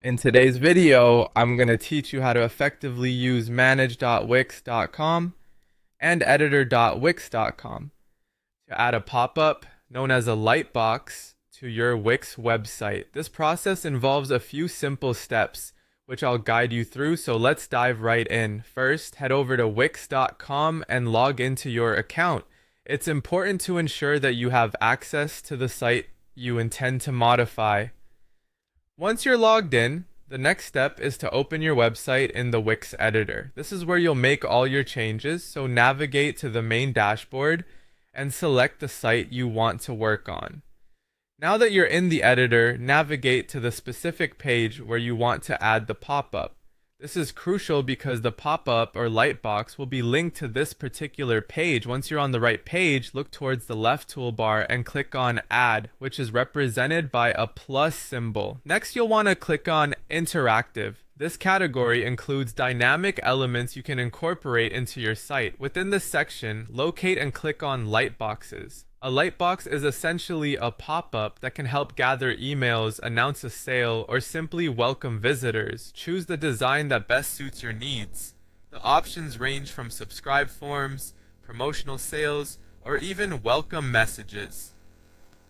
In today's video, I'm going to teach you how to effectively use manage.wix.com and editor.wix.com to add a pop-up known as a lightbox to your Wix website. This process involves a few simple steps, which I'll guide you through, so let's dive right in. First, head over to wix.com and log into your account. It's important to ensure that you have access to the site you intend to modify. Once you're logged in, the next step is to open your website in the Wix editor. This is where you'll make all your changes, so navigate to the main dashboard and select the site you want to work on. Now that you're in the editor, navigate to the specific page where you want to add the pop-up. This is crucial because the pop-up or lightbox will be linked to this particular page. Once you're on the right page, look towards the left toolbar and click on Add, which is represented by a plus symbol. Next, you'll want to click on Interactive. This category includes dynamic elements you can incorporate into your site. Within this section, locate and click on Lightboxes. A lightbox is essentially a pop-up that can help gather emails, announce a sale, or simply welcome visitors. Choose the design that best suits your needs. The options range from subscribe forms, promotional sales, or even welcome messages.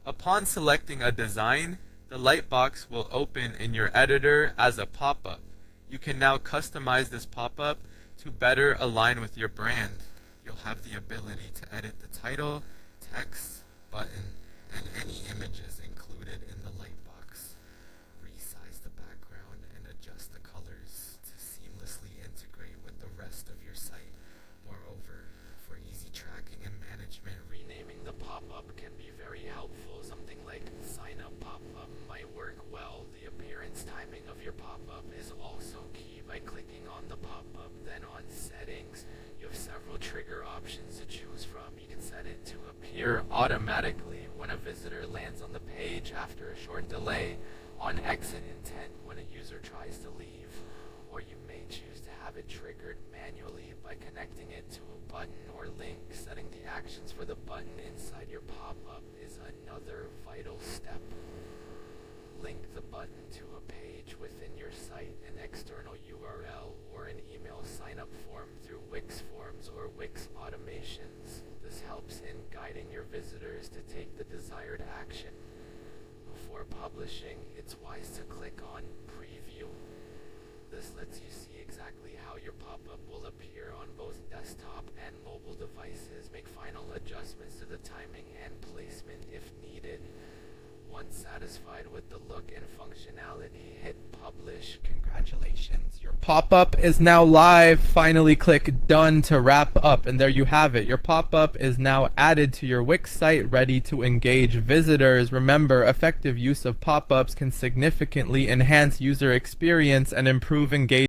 Upon selecting a design, the lightbox will open in your editor as a pop-up. You can now customize this pop-up to better align with your brand. You'll have the ability to edit the title, text, button, and any images included in the lightbox. Resize the background and adjust the colors to seamlessly integrate with the rest of your site. Moreover, for easy tracking and management, renaming the pop-up can be very helpful. Something like sign up pop-up might work well. The appearance timing of your pop-up is also key. By clicking on the pop-up, then on settings, you have several trigger options to choose from. You can set it to appear automatically when a visitor lands on the page after a short delay, on exit intent when a user tries to leave, or you may choose to have it triggered manually by connecting it to a button or link. Setting the actions for the button inside your pop-up is another vital step. Link the button to a page within your site, an external URL, or an email sign-up form through Wix Forms or Wix Automations. This helps in guiding your visitors to take the desired action. Before publishing, it's wise to click on Preview. This lets you see exactly how your pop-up will appear on both desktop and mobile devices. Make final adjustments to the timing and placement if needed. Once satisfied with the look and functionality, hit publish. Congratulations, your pop-up is now live. Finally click done to wrap up, and there you have it. Your pop-up is now added to your Wix site, ready to engage visitors. Remember, effective use of pop-ups can significantly enhance user experience and improve engagement.